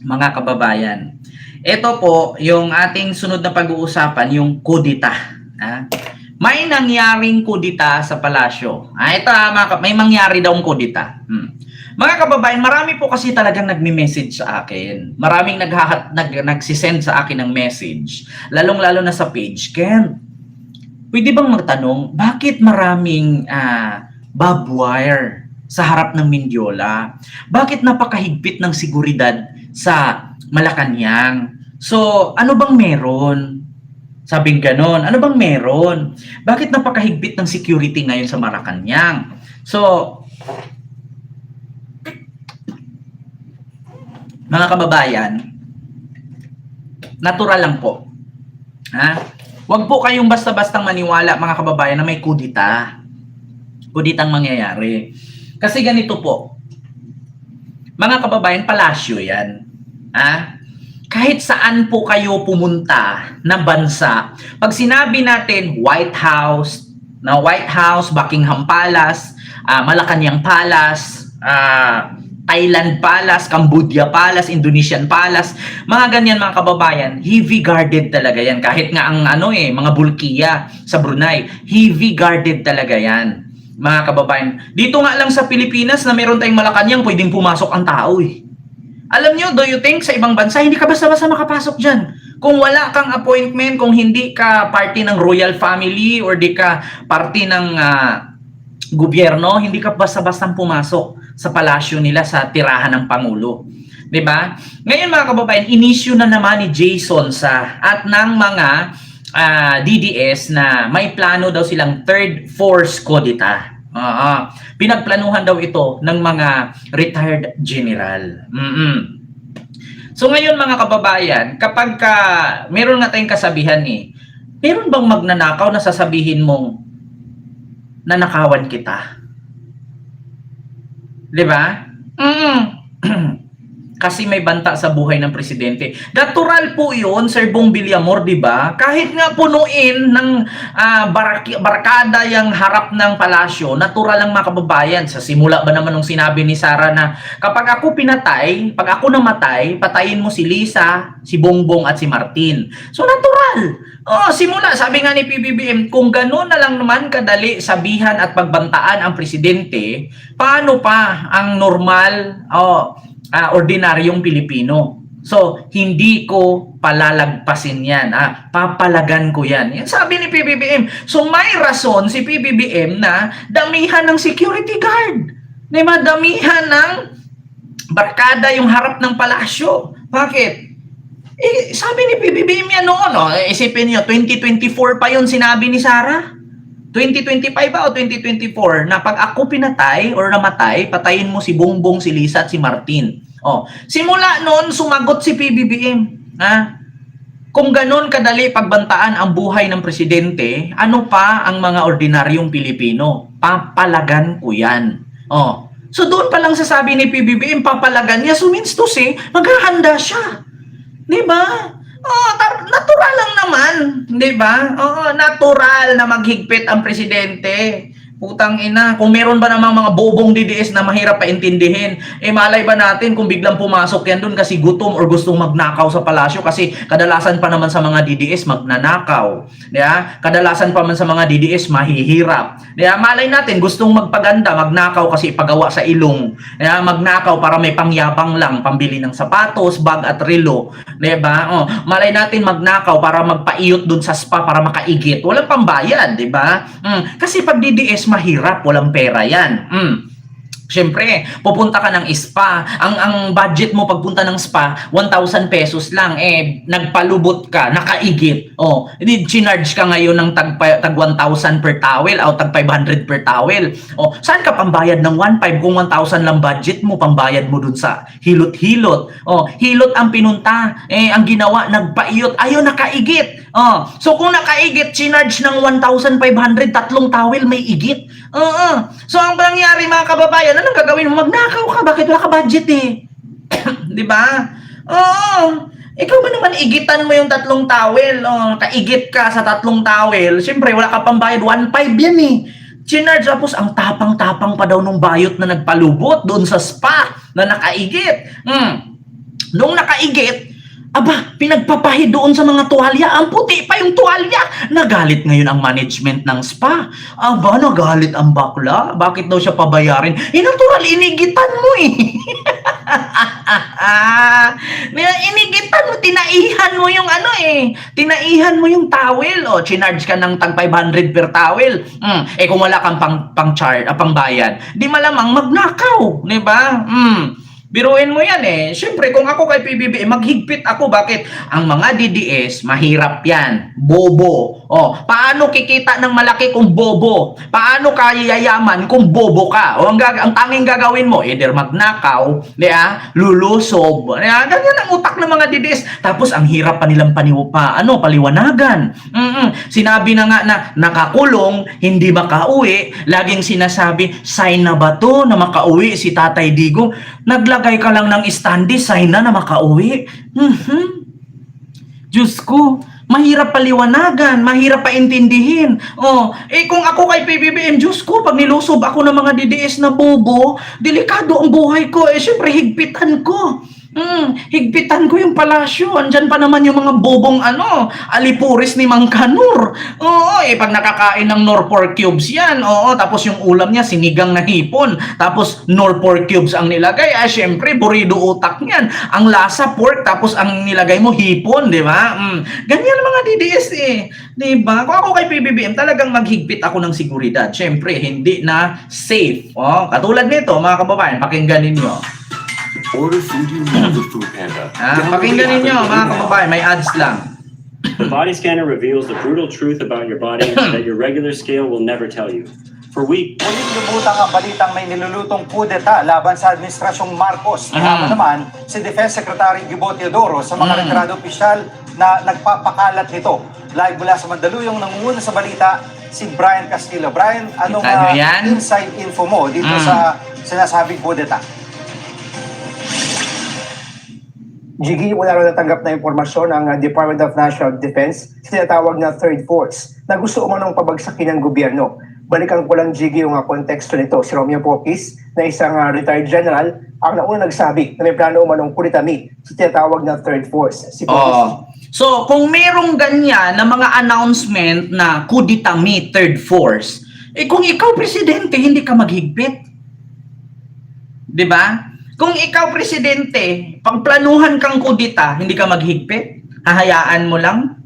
mga kababayan. Ito po, yung ating sunod na pag-uusapan, yung kudita. May nangyaring kudita sa palasyo. Ito, may mangyari daw kudita. Mga kababayan, marami po kasi talagang nagme-message sa akin. Maraming nagsisend sa akin ng message. Lalong-lalo na sa page. Ken, pwede bang magtanong, bakit maraming barbed wire sa harap ng Mindiola? Bakit napakahigpit ng seguridad sa Malacanang? So, ano bang meron? Sabing ganon, ano bang meron? Bakit napakahigpit ng security ngayon sa Malacanang? So, mga kababayan, natural lang po. Huwag po kayong basta-bastang maniwala, mga kababayan, na may kudita. Kuditang mangyayari. Kasi ganito po, mga kababayan, palasyo yan. Kahit saan po kayo pumunta na bansa, pag sinabi natin White House, Buckingham Palace, Malacanang Palace, Thailand Palace, Cambodia Palace, Indonesian Palace, mga ganyan mga kababayan, heavy guarded talaga yan. Kahit nga ang mga bulkiya sa Brunei, heavy guarded talaga yan. Mga kababayan, dito nga lang sa Pilipinas na meron tayong Malacanang, pwedeng pumasok ang tao Alam nyo, do you think sa ibang bansa, hindi ka basta-basta makapasok dyan? Kung wala kang appointment, kung hindi ka party ng royal family or di ka party ng gobyerno, hindi ka basta-bastang pumasok sa palasyo nila sa tirahan ng Pangulo. Diba? Ngayon mga kababayan, inisyu na naman ni Jason at ng mga DDS na may plano daw silang third force kudita. Pinagplanuhan daw ito ng mga retired general. So ngayon mga kababayan, kapag meron nga tayong kasabihan meron bang magnanakaw na sasabihin mong nanakawan kita? Diba? Kasi may banta sa buhay ng presidente. Natural po yun, Sir Bong Villamor, di ba? Kahit nga punuin ng barkada yung harap ng palasyo, natural lang mga kababayan. Sa simula ba naman nung sinabi ni Sara na kapag ako pinatay, pag ako namatay, patayin mo si Lisa, si Bongbong at si Martin. So natural. Simula, sabi nga ni PBBM, kung gano'n na lang naman kadali sabihan at pagbantaan ang presidente, paano pa ang normal, ordinaryong Pilipino? So, hindi ko palalagpasin yan. Papalagan ko yan. Yan sabi ni PBBM. So, may rason si PBBM na damihan ng security guard. Diba? Damihan ng barkada yung harap ng palasyo. Bakit? Sabi ni PBBM yan noon. Isipin nyo, 2024 pa yun sinabi ni Sara. 2025 ba o 2024 na pag ako pinatay or namatay, patayin mo si Bongbong, si Lisa at si Martin. Simula noon sumagot si PBBM. Kung ganon kadali pagbantaan ang buhay ng presidente, ano pa ang mga ordinaryong Pilipino? Papalagan ko yan. So doon pa lang sasabi ni PBBM, papalagan niya. So means to say, maghahanda siya. Diba? Natural lang naman, 'di ba? Natural na maghigpit ang presidente. Putang ina, kung meron ba namang mga bobong DDS na mahirap paintindihin, malay ba natin kung biglang pumasok yan doon kasi gutom or gustong magnakaw sa palasyo, kasi kadalasan pa naman sa mga DDS magnanakaw. Diba? Kadalasan pa man sa mga DDS mahihirap. Diba? Malay natin gustong magpaganda, magnakaw kasi ipagawa sa ilong. Diba? Magnakaw para may pangyabang lang, pambili ng sapatos, bag at relo. Diba? Malay natin magnakaw para magpaiyot doon sa spa para makaigit. Walang pambayad, diba? Kasi pag DDS mahirap, walang pera yan. Siyempre, pupunta ka ng spa. Ang budget mo pagpunta ng spa, 1,000 pesos lang. Nagpalubot ka, nakaigit. Chinarge ka ngayon ng tag 1,000 per towel o tag 500 per towel. Saan ka pambayad ng 1,500 kung 1,000 lang budget mo, pambayad mo dun sa hilot-hilot. Hilot ang pinunta. Ang ginawa, nagpaiyot. Ayaw, nakaigit. So kung nakaigit, chinarge ng 1,500, 3 towel may igit. So ang nangyari mga kababayan, anong gagawin mo? Magnakaw ka, bakit wala ka budget di ba? Ikaw ba naman igitan mo yung 3 towel? Kaigit ka sa 3 towel, siyempre wala ka pambayad, 1,500 yan Chinarge, tapos ang tapang-tapang pa daw nung bayot na nagpalubot doon sa spa na nakaigit. Noong nakaigit, aba, pinagpapahi doon sa mga tuwalya. Ang puti pa yung tuwalya. Nagalit ngayon ang management ng spa. Aba, nagalit ang bakla. Bakit daw siya pabayarin? Natural, inigitan mo eh. Inigitan mo, tinaihan mo yung ano eh. Tinaihan mo yung towel. O, chinarge ka ng tag 500 per towel. Kung wala kang pang bayad, di malamang magnakaw. Diba? Biruin mo yan eh. Siyempre, kung ako kay PBBM, maghigpit ako. Bakit? Ang mga DDS, mahirap yan. Bobo. Paano kikita ng malaki kung bobo? Paano yayaman kung bobo ka? Ang tanging gagawin mo, either magnakaw, lulusob. Ganyan ang utak ng mga DDS. Tapos, ang hirap pa nilang paliwanagan. Sinabi na nga na nakakulong, hindi makauwi. Laging sinasabi, sign na ba to na makauwi si Tatay Digong? Naglagay ka lang ng standee, sign na makauwi. Diyos ko, mahirap paliwanagan, mahirap paintindihin. Kung ako kay PBBM, Diyos ko, pag nilusob ako ng mga DDS na bobo, delikado ang buhay ko. Siyempre, higpitan ko. Higpitan ko yung palasyo. Andyan pa naman yung mga bobong alipuris ni Mang Kanur. Pag nakakain ng Nor 4 cubes yan. Tapos yung ulam niya, sinigang na hipon. Tapos Nor 4 cubes ang nilagay. Syempre, burido utak niyan. Ang lasa pork, tapos ang nilagay mo hipon, di ba? Ganyan mga DDS eh. Di ba? Kung ako kay PBBM, talagang maghigpit ako ng seguridad. Syempre, hindi na safe. Katulad nito, mga kababayan, pakinggan ninyo. Order food you know with Food Panda. Pakinggan ninyo, mga kababayan, may ads lang. The body scanner reveals the brutal truth about your body that your regular scale will never tell you. For weeks, Muling lumutang ang balitang may nilulutong kudeta laban sa Administrasyong Marcos. Kasama naman si Defense Secretary Gibo Teodoro sa mga retirado opisyal na nagpapakalat nito. Live mula sa Mandaluyong, nangunguna sa balita si Brian Castillo. Brian, anong inside info mo dito sa sinasabing kudeta? Jiggy, wala rin natanggap na impormasyon ng Department of National Defense, tinatawag na Third Force, na gusto umanong pabagsakin ng gobyerno. Balikan ko lang, Jiggy, yung konteksto nito. Si Romeo Poquis, na isang retired general, ang nauna nagsabi na may plano umanong kulitami sa tinatawag na Third Force. Si Poquis. So, kung merong ganyan na mga announcement na kuditami Third Force, kung ikaw presidente, hindi ka maghigpit. 'Di ba? Kung ikaw presidente, pagplanuhan kang kudita, hindi ka maghigpit, hahayaan mo lang.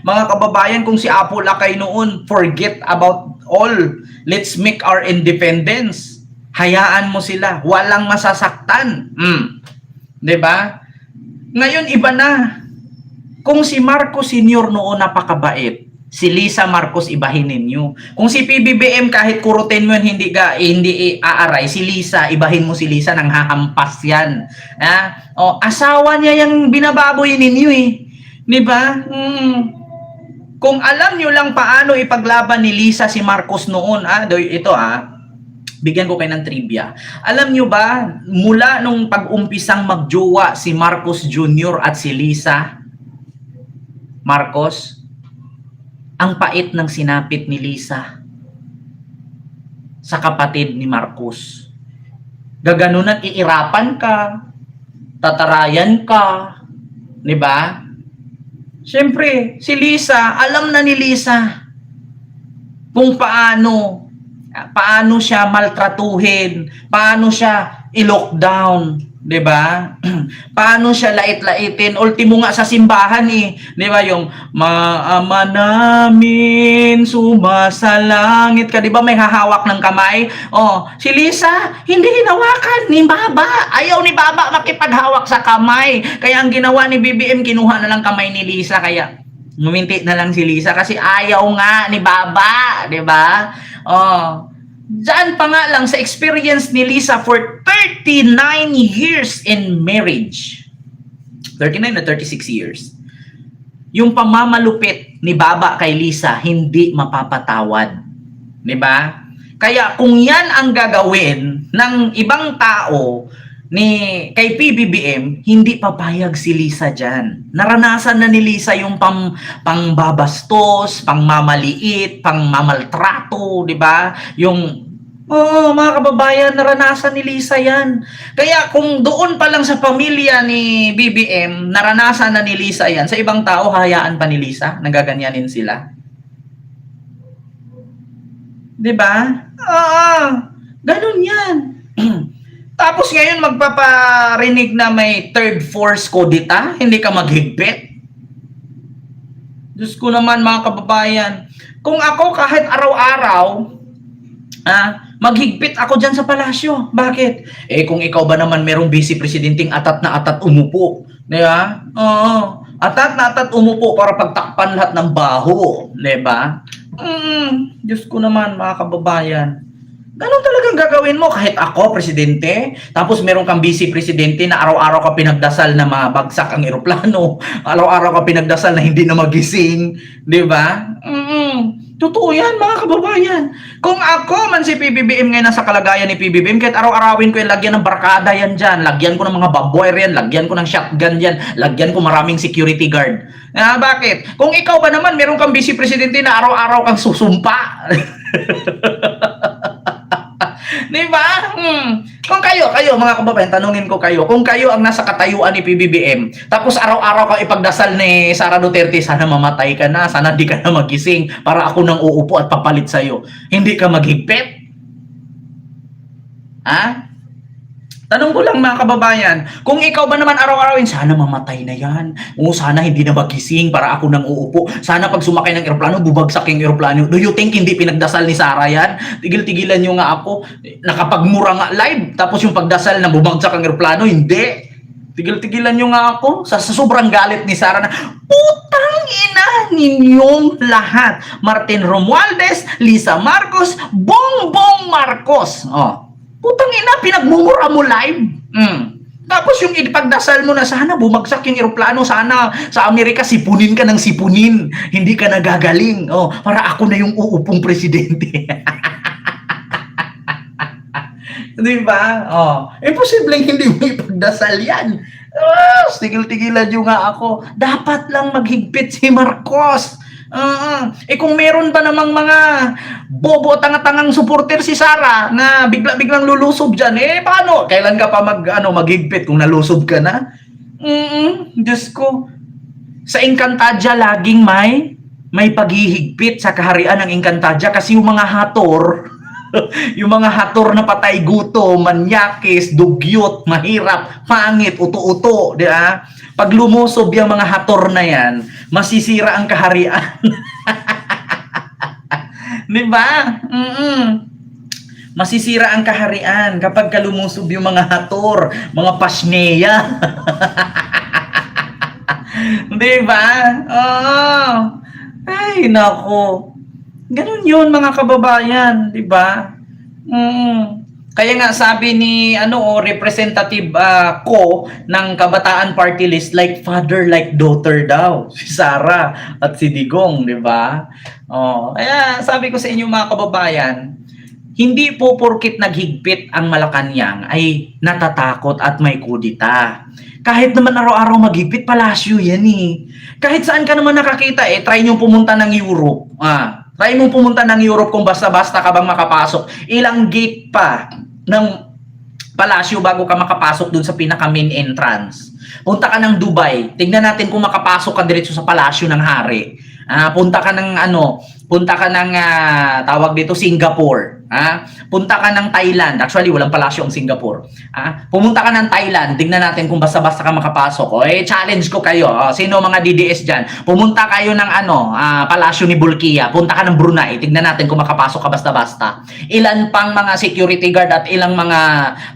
Mga kababayan, kung si Apo Lakay noon, forget about all. Let's make our independence. Hayaan mo sila, walang masasaktan. 'Di ba? Ngayon iba na. Kung si Marcos Sr. noon napakabait, si Lisa Marcos ibahin ninyo. Kung si PBBM kahit kurutin mo yun, hindi aaray, si Lisa, ibahin mo si Lisa, nang hahampas yan. Asawa niya yung binababoy ninyo eh. Di ba? Kung alam nyo lang paano ipaglaban ni Lisa si Marcos noon, bigyan ko kayo ng trivia. Alam nyo ba, mula nung pag-umpisang magjowa si Marcos Jr. at si Lisa Marcos, ang pait ng sinapit ni Lisa sa kapatid ni Marcos. Gaganunan, iirapan ka, tatarayan ka, di ba? Siyempre, si Lisa, alam na ni Lisa kung paano siya maltratuhin, paano siya i-lockdown, 'di ba? Paano siya lait-laitin? Ultimo nga sa simbahan 'di ba, yung Maama namin sumasalangit ka, 'di ba, may hahawak ng kamay? Si Lisa, hindi hinawakan ni Baba. Ayaw ni Baba makipaghawak sa kamay. Kaya ang ginawa ni BBM, kinuha na lang kamay ni Lisa, kaya nguminti na lang si Lisa kasi ayaw nga ni Baba, 'di ba? Diyan pa nga lang sa experience ni Lisa for 39 years in marriage. 39 na 36 years. Yung pamamalupit ni Baba kay Lisa, hindi mapapatawad. 'Di ba? Kaya kung yan ang gagawin ng ibang tao kay PBBM, hindi papayag si Lisa diyan. Naranasan na ni Lisa yung pangbabastos, pangmamaliit, pangmamaltrato, 'di ba? Yung Oo, mga kababayan, naranasan ni Lisa yan. Kaya kung doon pa lang sa pamilya ni BBM, naranasan na ni Lisa yan, sa ibang tao, hayaan pa ni Lisa, nagaganyanin sila. 'Di ba? Oo, ganun yan. Tapos ngayon magpaparinig na may third force kudita, hindi ka maghigpit. Diyos ko naman mga kababayan, kung ako kahit araw-araw, maghigpit ako dyan sa palasyo. Bakit? Kung ikaw ba naman merong vice presidenting atat na atat umupo. Di ba? Oo. Atat na atat umupo para pagtakpan lahat ng baho. Di ba? Diyos ko naman, mga kababayan. Ganun talagang gagawin mo kahit ako, presidente. Tapos meron kang vice presidente na araw-araw ka pinagdasal na mabagsak ang eroplano. Araw-araw ka pinagdasal na hindi na magising. Di ba? Totoo yan, mga kababayan. Kung ako man si PBBM ngayon nasa kalagayan ni PBBM, kahit araw-arawin ko yung lagyan ng barkada yan dyan, lagyan ko ng mga baboy yan, lagyan ko ng shotgun yan, lagyan ko maraming security guard. Bakit? Kung ikaw ba naman, meron kang vice presidente na araw-araw kang susumpa. Di ba? Kung kayo mga kababayan, tanungin ko kayo, kung kayo ang nasa katayuan ni PBBM, tapos araw-araw kang ipagdasal ni Sara Duterte, sana mamatay ka na, sana di ka na magising, para ako nang uupo at papalit sa'yo. Hindi ka maghigpit? Tanong ko lang mga kababayan, kung ikaw ba naman araw-arawin, sana mamatay na yan. Sana hindi na magising para ako nang uupo. Sana pag sumakay ng eroplano, bubagsak yung eroplano. Do you think hindi pinagdasal ni Sara yan? Tigil-tigilan nyo nga ako. Nakapagmura nga live. Tapos yung pagdasal na bumagsak ang eroplano, hindi. Tigil-tigilan nyo nga ako. Sa sobrang galit ni Sara na, putang ina ninyong lahat. Martin Romualdez, Lisa Marcos, Bongbong Marcos. Putang ina, pinagmumura mo live. Tapos yung ipagdasal mo na sana bumagsak yung eroplano, sana sa Amerika sipunin ka ng sipunin, hindi ka nagagaling. Para ako na yung uupong presidente. Di ba? Imposibleng hindi mo ipagdasal yan. Tigil-tigilan nyo nga ako. Dapat lang maghigpit si Marcos. Kung meron ba namang mga bobo tanga-tangang supporter si Sara na bigla-biglang lulusob dyan, paano? Kailan ka pa maghigpit kung nalusob ka na? Diyos ko. Sa Encantadia laging may paghihigpit sa kaharian ng Encantadia kasi yung mga hator yung mga hator na patay gutom, manyakis, dugyot, mahirap, pangit, uto-uto, di ba? Pag lumusob yung mga hator na yan, masisira ang kaharian. Di ba? Masisira ang kaharian kapag lumusob yung mga hator, mga pasneya. Di ba? Ay, nako. Ganun yun mga kababayan, di ba? Kaya nga sabi ni representative ko ng Kabataan Party List, like father, like daughter daw, si Sara at si Digong, di ba? Kaya sabi ko sa inyo mga kababayan, hindi po porkit naghigpit ang Malacanang ay natatakot at may kudita. Kahit naman araw-araw maghigpit, palasyo yan Kahit saan ka naman nakakita try nyo pumunta ng Europe. Try mong pumunta ng Europe kung basta-basta ka bang makapasok. Ilang gate pa ng palasyo bago ka makapasok dun sa pinaka-main entrance. Punta ka ng Dubai. Tingnan natin kung makapasok ka diretso sa palasyo ng hari. Punta ka ng tawag dito Singapore. Punta ka ng Thailand. Actually, walang palasyo ang Singapore. Pumunta ka ng Thailand. Tingnan natin kung basta-basta ka makapasok. Challenge ko kayo. Sino mga DDS dyan? Pumunta kayo ng palasyo ni Bulkia. Punta ka ng Brunei. Tingnan natin kung makapasok ka basta-basta. Ilan pang mga security guard at ilang mga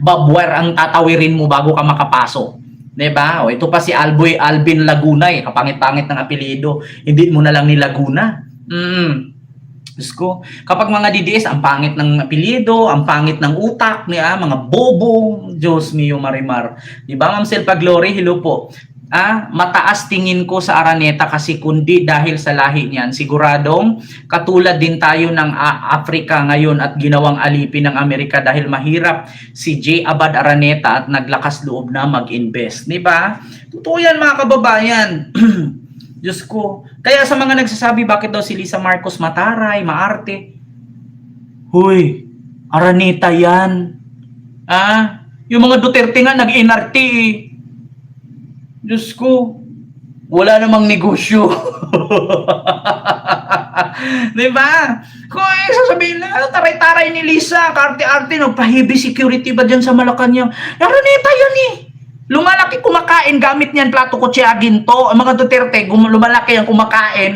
barbware ang tatawirin mo bago ka makapasok. Diba? Ito pa si Alvin Laguna kapangit-pangit ng apelyido. Hindi mo na lang ni Laguna. Diyos ko. Kapag mga DDS, ang pangit ng apelyido, ang pangit ng utak, mga bobo. Diyos mio Marimar. Diba, Ma'am Selpa Glory? Hello po. Mataas tingin ko sa Araneta kasi kundi dahil sa lahi niyan. Siguradong katulad din tayo ng Africa ngayon at ginawang alipin ng Amerika dahil mahirap si J. Abad Araneta at naglakas loob na mag-invest. Diba? Totoo yan mga kababayan. Diyos ko. Kaya sa mga nagsasabi bakit daw si Lisa Marcos mataray, maarte. Huy, Araneta yan. Yung mga Duterte nga nag-NRT eh. Diyos ko, wala namang negosyo. Diba? Kung sasabihin na, taray-taray ni Lisa, karte-arte, no, pa-heavy security ba dyan sa Malacanang? Araneta yan eh. Lumalaki kumakain gamit niyan plato kotse ginto. Ang mga Duterte, lumalaki ang kumakain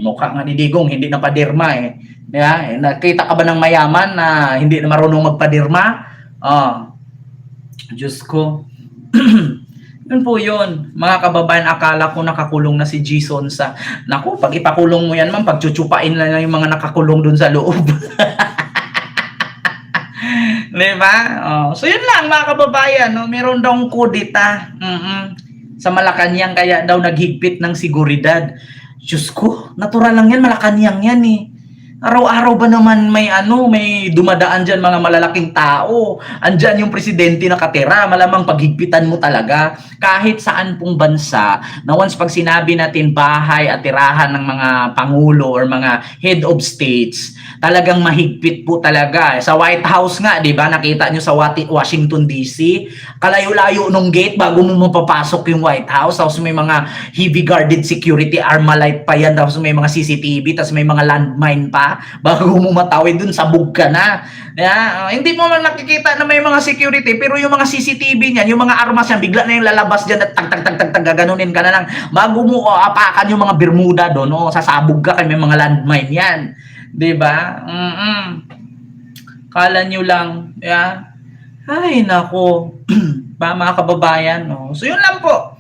mukha nga ni Digong, hindi na padirma eh. Yeah? Nakita ka ba ng mayaman na hindi na marunong magpadirma? Diyos ko. Yun po yun. Mga kababayan, akala ko nakakulong na si Jason sa... Naku, pag ipakulong mo yan, pagchuchupain na lang yung mga nakakulong dun sa loob. Diba? So yun lang mga kababayan, no? Meron daw kudita sa Malacanang kaya daw naghigpit ng seguridad. Diyos ko, natural lang yan, Malacanang yan eh. Araw-araw ba naman may dumadaan dyan mga malalaking tao. Andyan yung presidente nakatira, malamang paghigpitan mo talaga. Kahit saan pong bansa, na once pag sinabi natin bahay at tirahan ng mga pangulo or mga head of states, talagang mahigpit po talaga. Sa White House nga, di ba, nakita nyo sa Washington DC, kalayo-layo nung gate bago mo mapapasok yung White House, tapos may mga heavy guarded security, Armalite pa yan, tapos may mga CCTV, tapos may mga landmine pa, bago mo matawid dun, sabog ka na. Hindi mo man nakikita na may mga security, pero yung mga CCTV niyan, yung mga armas yan, bigla na yung lalabas dyan at tag gaganunin ka na lang. Bago mo apakan yung mga Bermuda doon, sasabog ka kay may mga landmine yan. Diba? Kala nyo lang, ay nako. Mga kababayan, no? So yun lang po.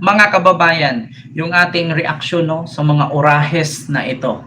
Mga kababayan, yung ating reaksyon, no, sa mga orahes na ito.